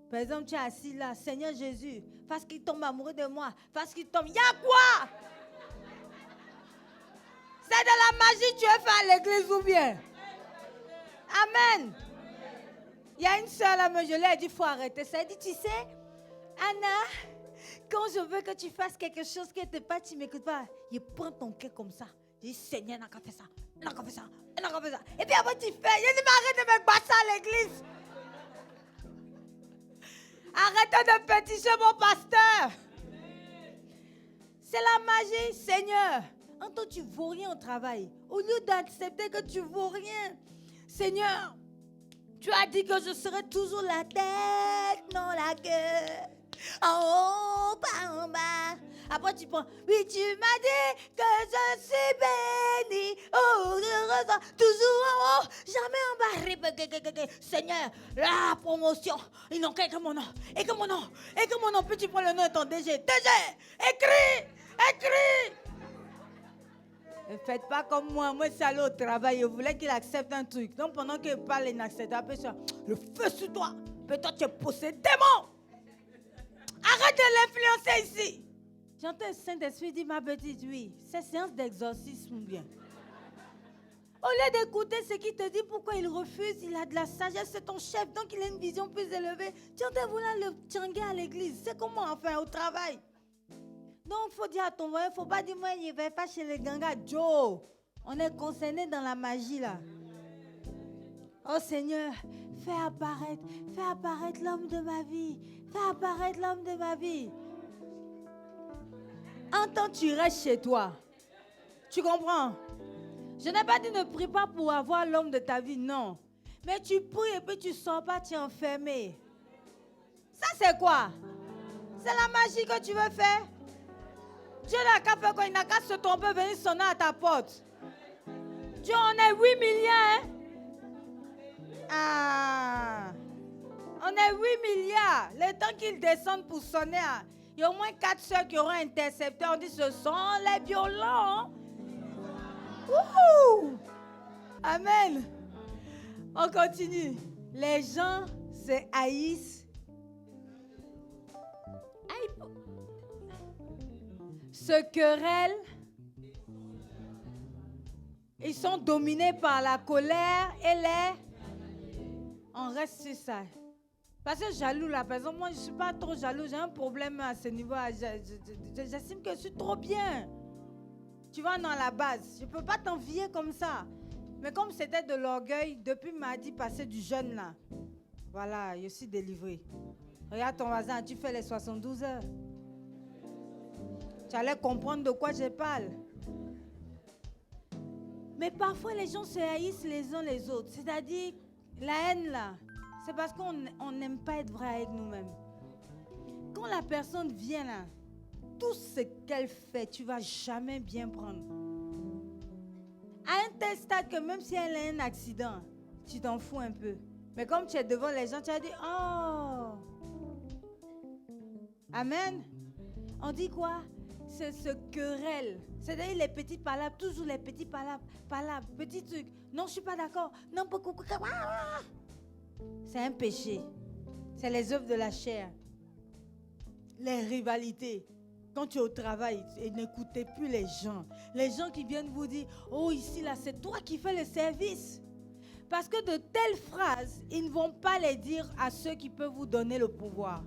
Par exemple, tu es assis là, Seigneur Jésus, parce qu'il tombe amoureux de moi, parce qu'il tombe. Il y a quoi? C'est de la magie que tu veux faire à l'église ou bien? Amen. Il y a une soeur là, je lui ai dit, il faut arrêter ça. Elle dit, tu sais, Anna, quand je veux que tu fasses quelque chose qui n'était pas, tu ne m'écoutes pas. Il prend ton cœur comme ça. Je dis, Seigneur, n'a qu'à faire ça, n'a qu'à faire ça, n'a qu'à faire ça. Et puis après, tu fais. Je dis, mais arrête de me battre à l'église. Arrêtez de péticher mon pasteur. C'est la magie, Seigneur. En toi, tu ne vaux rien au travail. Au lieu d'accepter que tu ne vaux rien, Seigneur, tu as dit que je serai toujours la tête, non la queue. En haut, pas en bas. Après, tu prends. Oui, tu m'as dit que je suis béni. Oh, je ressens toujours en haut, jamais en bas. Seigneur, la promotion. Ils n'ont qu'à écrire mon nom. Écris mon nom. Écris mon nom. Puis tu prends le nom de ton DG. DG, écris. Ne faites pas comme moi. Moi, c'est allé au travail. Je voulais qu'il accepte un truc. Donc, pendant qu'il parle, il n'accepte pas. Le feu sur toi. Mais toi, tu es possédé démon. Arrête de l'influencer ici. J'entends le Saint-Esprit dire, ma petite, oui, c'est séance d'exorcisme ou bien. Au lieu d'écouter ce qu'il te dit, pourquoi il refuse, il a de la sagesse, c'est ton chef, donc il a une vision plus élevée. Tu entends vouloir le tchanguer à l'église. C'est comment, enfin, au travail. Donc, il faut dire à ton voisin, il ne faut pas dire, moi, je ne vais pas chez les gangas. Joe, on est concerné dans la magie, là. Oh Seigneur, fais apparaître l'homme de ma vie. Fais apparaître l'homme de ma vie. En temps, tu restes chez toi. Tu comprends? Je n'ai pas dit ne prie pas pour avoir l'homme de ta vie, non. Mais tu pries et puis tu ne sors pas, tu es enfermé. Ça, c'est quoi? C'est la magie que tu veux faire? Dieu n'a qu'à faire quoi? Il n'a qu'à se tromper, venir sonner à ta porte. Dieu, on est 8 milliards. Hein? Ah! On est 8 milliards. Le temps qu'ils descendent pour sonner, il y a au moins 4 soeurs qui auront intercepté. On dit, ce sont les violents. Wouhou! Amen. On continue. Les gens se haïssent. Se querellent. Ils sont dominés par la colère et les... On reste sur ça. Parce que jaloux, là, par exemple, moi, je ne suis pas trop jaloux. J'ai un problème à ce niveau. J'estime que je suis trop bien. Tu vois, dans la base. Je ne peux pas t'envier comme ça. Mais comme c'était de l'orgueil, depuis mardi passé du jeûne, là, voilà, je suis délivré. Regarde ton voisin, tu fais les 72 heures. Tu allais comprendre de quoi je parle. Mais parfois, les gens se haïssent les uns les autres. C'est-à-dire, la haine, là, c'est parce qu'on n'aime pas être vrai avec nous-mêmes. Quand la personne vient, là, tout ce qu'elle fait, tu ne vas jamais bien prendre. À un tel stade que même si elle a un accident, tu t'en fous un peu. Mais comme tu es devant les gens, tu as dit, oh. Amen. On dit quoi? C'est ce querelle. C'est-à-dire les petits palabres, toujours les petits palabres, petits trucs. Non, je ne suis pas d'accord. Non, c'est un péché. C'est les œuvres de la chair. Les rivalités. Quand tu es au travail et n'écoutez plus les gens. Les gens qui viennent vous dire, oh ici là, c'est toi qui fais le service. Parce que de telles phrases, ils ne vont pas les dire à ceux qui peuvent vous donner le pouvoir.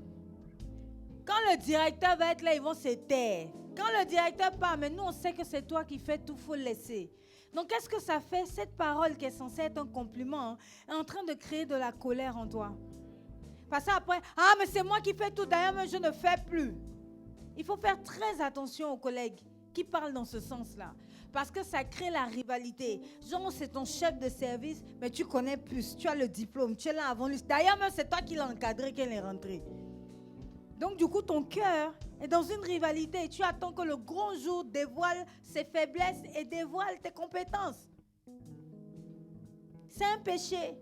Quand le directeur va être là, ils vont se taire. Quand le directeur parle, mais nous on sait que c'est toi qui fais tout, il faut le laisser. Donc qu'est-ce que ça fait? Cette parole qui est censée être un compliment est en train de créer de la colère en toi. Parce qu'après, ah mais c'est moi qui fais tout, d'ailleurs mais je ne fais plus. Il faut faire très attention aux collègues qui parlent dans ce sens-là. Parce que ça crée la rivalité. Genre, c'est ton chef de service, mais tu connais plus. Tu as le diplôme, tu es là avant lui. D'ailleurs, même c'est toi qui l'as encadré, qui est rentré. Donc, du coup, ton cœur est dans une rivalité. Tu attends que le grand jour dévoile ses faiblesses et dévoile tes compétences. C'est un péché.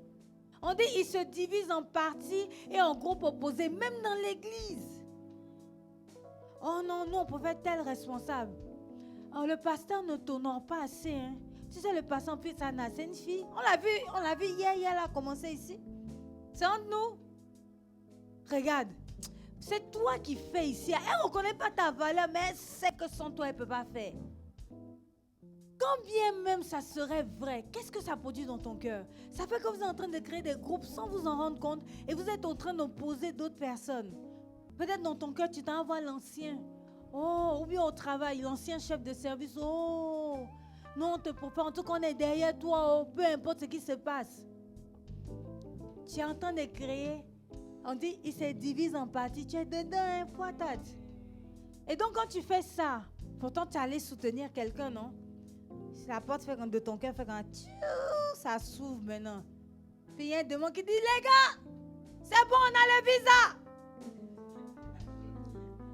On dit il se divise en partis et en groupes opposés, même dans l'église. Oh non, non, on peut être tel responsable. Oh, le pasteur ne t'honore pas assez. Hein. Tu sais, le pasteur, puis ça n'a, c'est une fille. On l'a vu hier, elle a commencé ici. C'est entre nous. Regarde, c'est toi qui fais ici. Elle ne reconnaît pas ta valeur, mais elle sait que sans toi, elle ne peut pas faire. Quand bien même ça serait vrai, qu'est-ce que ça produit dans ton cœur? Ça fait que vous êtes en train de créer des groupes sans vous en rendre compte et vous êtes en train d'opposer d'autres personnes. Peut-être dans ton cœur, tu t'envoies l'ancien. Oh, ou bien au travail, l'ancien chef de service. Oh, non, on te propose. En tout cas, on est derrière toi. Oh, peu importe ce qui se passe. Tu es en train de créer. On dit, il se divise en parties. Tu es dedans, hein, poitate. Et donc, quand tu fais ça, pourtant, tu allais soutenir quelqu'un, non? La porte fait de ton cœur fait quand ça s'ouvre maintenant. Puis il y a un démon qui dit, les gars, c'est bon, on a le visa.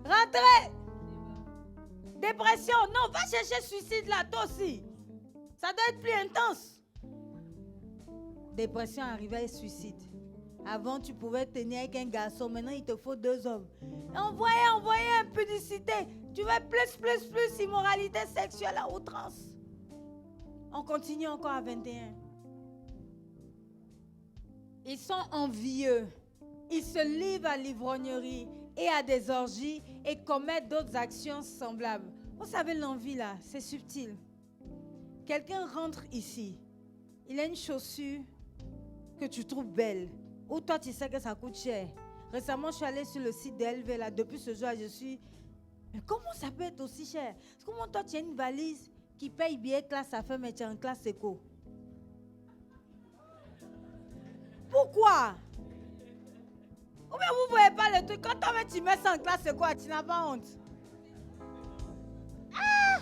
Rentrez. Dépression. Non, va chercher suicide là, toi aussi. Ça doit être plus intense. Dépression arrivait et suicide. Avant, tu pouvais tenir avec un garçon. Maintenant, il te faut 2 hommes. Envoyez impudicité. Tu veux plus, immoralité sexuelle à outrance. On continue encore à 21. Ils sont envieux. Ils se livrent à l'ivrognerie et à des orgies et commettent d'autres actions semblables. Vous savez, l'envie là, c'est subtil. Quelqu'un rentre ici. Il a une chaussure que tu trouves belle. Ou toi, tu sais que ça coûte cher. Récemment, je suis allée sur le site d'LV là. Depuis ce jour, je suis... Mais comment ça peut être aussi cher? Comment toi, tu as une valise qui paye billet classe affaires, mais tu es en classe éco? Pourquoi? Ou bien vous ne voyez pas le truc. Quand toi, tu mets ça en classe éco, tu n'as pas honte. Ah!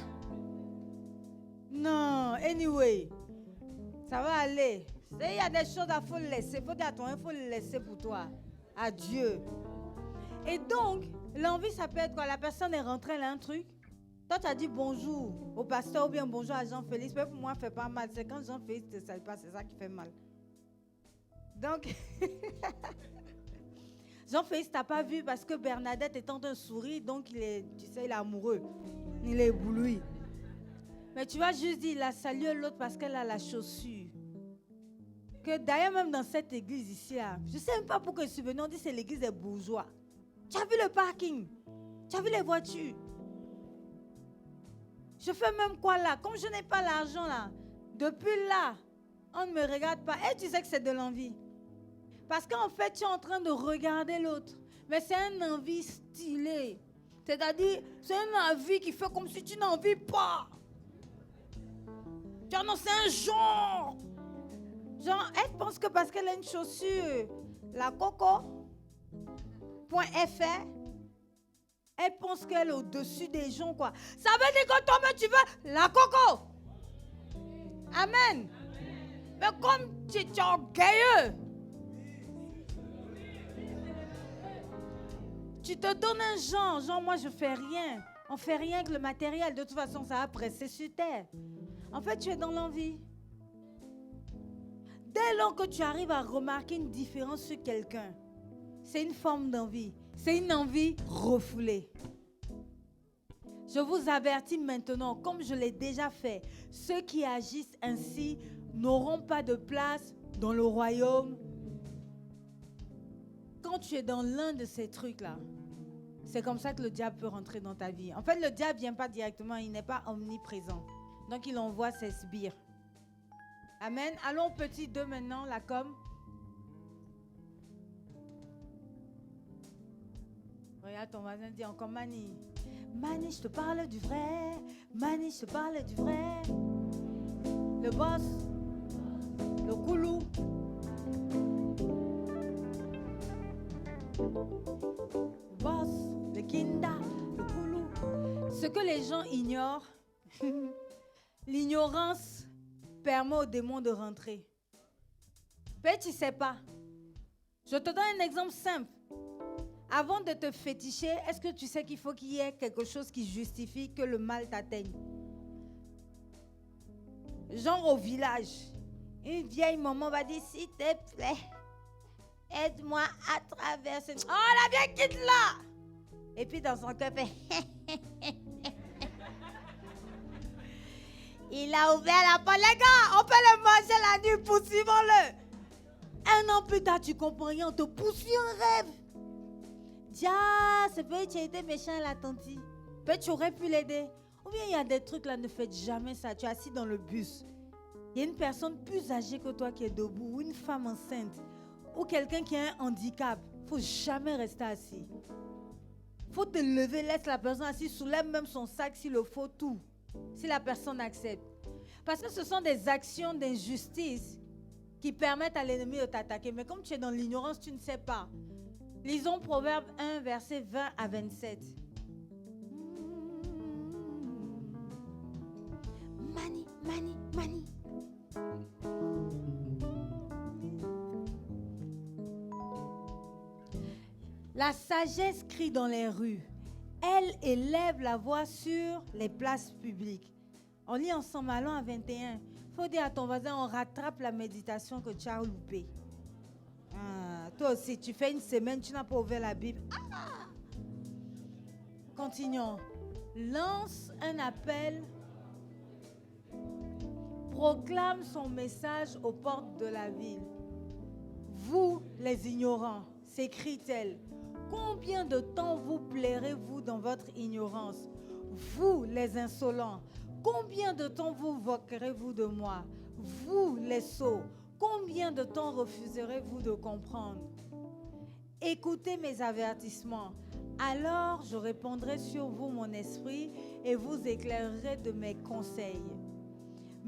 Non, anyway. Ça va aller. Il y a des choses à faut laisser. Il faut dire à toi, il faut le laisser pour toi. Adieu. Et donc, l'envie, ça peut être quoi? La personne est rentrée, elle a un truc. Toi, tu as dit bonjour au pasteur ou bien bonjour à Jean-Félix. Mais pour moi, ça ne fait pas mal. C'est quand Jean-Félix te salue pas, c'est ça qui fait mal. Donc, Jean-Félix, tu n'as pas vu parce que Bernadette est en train de sourire. Donc, il est, tu sais, il est amoureux. Il est ébloui. Mais tu vas juste dire, il a salué l'autre parce qu'elle a la chaussure. Que d'ailleurs, même dans cette église ici, là, je ne sais même pas pourquoi je suis venu. On dit que c'est l'église des bourgeois. Tu as vu le parking? Tu as vu les voitures? Je fais même quoi là? Comme je n'ai pas l'argent là, depuis là, on ne me regarde pas. Et tu sais que c'est de l'envie. Parce qu'en fait, tu es en train de regarder l'autre. Mais c'est une envie stylée. C'est-à-dire, c'est une envie qui fait comme si tu n'en vis pas. Tu as annoncé un genre. Genre, elle pense que parce qu'elle a une chaussure, la coco.fr, elle pense qu'elle est au-dessus des gens, quoi. Ça veut dire que toi, tu veux la coco. Amen. Mais comme tu es orgueilleux, tu te donnes un genre, moi je fais rien. On fait rien avec le matériel. De toute façon, ça va presser sur terre. En fait, tu es dans l'envie. Dès lors que tu arrives à remarquer une différence sur quelqu'un, c'est une forme d'envie. C'est une envie refoulée. Je vous avertis maintenant, comme je l'ai déjà fait, ceux qui agissent ainsi n'auront pas de place dans le royaume. Quand tu es dans l'un de ces trucs-là, c'est comme ça que le diable peut rentrer dans ta vie. En fait, le diable ne vient pas directement, il n'est pas omniprésent. Donc, il envoie ses sbires. Amen. Allons au petit 2 maintenant, la com. Regarde ton voisin, dit encore Mani. Mani, je te parle du vrai. Mani, je te parle du vrai. Le boss, le koulou. Le boss, le kinda, le koulou. Ce que les gens ignorent, l'ignorance permet aux démons de rentrer. Peut-être tu ne sais pas. Je te donne un exemple simple. Avant de te féticher, est-ce que tu sais qu'il faut qu'il y ait quelque chose qui justifie que le mal t'atteigne? Genre au village, une vieille maman va dire, s'il te plaît, aide-moi à traverser. Oh, la vieille quitte là! Et puis dans son cœur, il a ouvert la porte. Les gars, on peut le manger la nuit, poursuivons-le. Un an plus tard, tu comprends rien, on te poursuit un rêve. C'est peut-être que tu as été méchant à la tante. Peut-être que tu aurais pu l'aider. Ou bien il y a des trucs là, ne faites jamais ça. Tu es assis dans le bus. Il y a une personne plus âgée que toi qui est debout, ou une femme enceinte, ou quelqu'un qui a un handicap. Il ne faut jamais rester assis. Il faut te lever, laisse la personne assise, soulève même son sac s'il le faut, tout. Si la personne accepte. Parce que ce sont des actions d'injustice qui permettent à l'ennemi de t'attaquer. Mais comme tu es dans l'ignorance, tu ne sais pas. Lisons Proverbe 1, versets 20 à 27. Mani, mani, mani. La sagesse crie dans les rues. Elle élève la voix sur les places publiques. On lit ensemble, allons à 21. Il faut dire à ton voisin, on rattrape la méditation que tu as loupée. Toi aussi, tu fais une semaine, tu n'as pas ouvert la Bible. Continuons. Lance un appel. proclame son message aux portes de la ville. Vous, les ignorants, s'écrie-t-elle, combien de temps vous plairez-vous dans votre ignorance? Vous, les insolents, combien de temps vous moquerez-vous de moi? Vous, les sots, combien de temps refuserez-vous de comprendre? Écoutez mes avertissements, alors je répandrai sur vous mon esprit et vous éclairerai de mes conseils.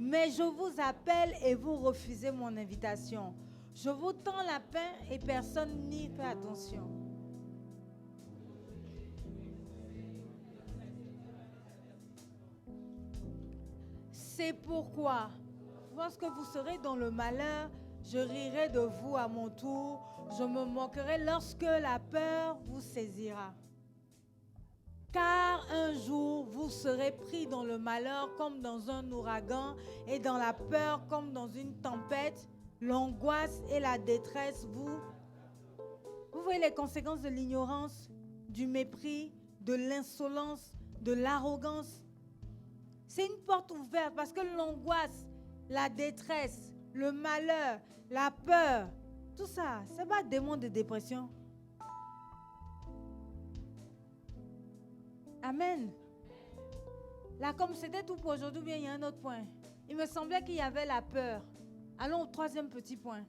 Mais je vous appelle et vous refusez mon invitation. Je vous tends la main et personne n'y fait attention. C'est pourquoi, lorsque vous serez dans le malheur, je rirai de vous à mon tour. Je me moquerai lorsque la peur vous saisira. Car un jour, vous serez pris dans le malheur comme dans un ouragan et dans la peur comme dans une tempête. L'angoisse et la détresse, vous voyez les conséquences de l'ignorance, du mépris, de l'insolence, de l'arrogance. C'est une porte ouverte parce que l'angoisse, la détresse, le malheur, la peur, tout ça, c'est pas un démon de dépression. Amen. Là, comme c'était tout pour aujourd'hui, bien, il y a un autre point. Il me semblait qu'il y avait la peur. Allons au troisième petit point.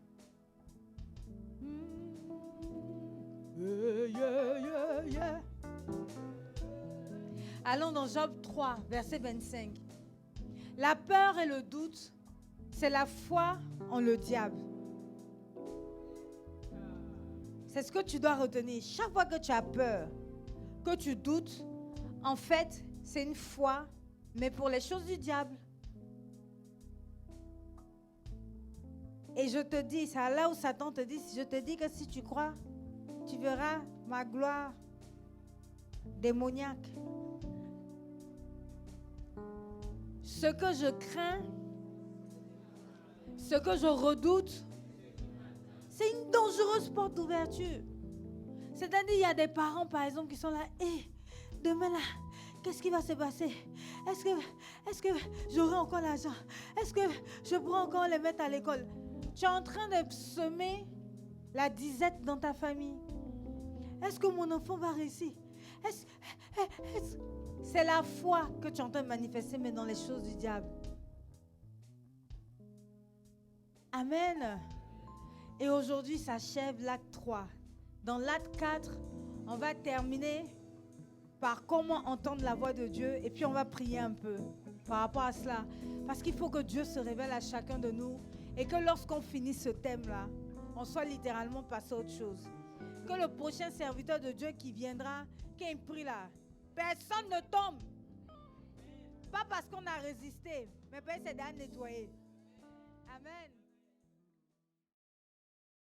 Allons dans Job 3, verset 25. La peur et le doute, c'est la foi en le diable. C'est ce que tu dois retenir. Chaque fois que tu as peur, que tu doutes, en fait, c'est une foi, mais pour les choses du diable. Et je te dis, c'est là où Satan te dit, je te dis que si tu crois, tu verras ma gloire démoniaque. Ce que je crains, ce que je redoute, c'est une dangereuse porte d'ouverture. C'est-à-dire, il y a des parents, par exemple, qui sont là, demain là, qu'est-ce qui va se passer? Est-ce que j'aurai encore l'argent? Est-ce que je pourrai encore les mettre à l'école? Tu es en train de semer la disette dans ta famille. Est-ce que mon enfant va réussir? C'est la foi que tu es en train de manifester, mais dans les choses du diable. Amen. Et aujourd'hui s'achève l'acte 3. Dans l'acte 4, on va terminer par comment entendre la voix de Dieu. Et puis on va prier un peu par rapport à cela. Parce qu'il faut que Dieu se révèle à chacun de nous. Et que lorsqu'on finit ce thème-là, on soit littéralement passé à autre chose. Que le prochain serviteur de Dieu qui viendra, qui a pris là, personne ne tombe. Pas parce qu'on a résisté, mais parce que c'est déjà nettoyé. Amen.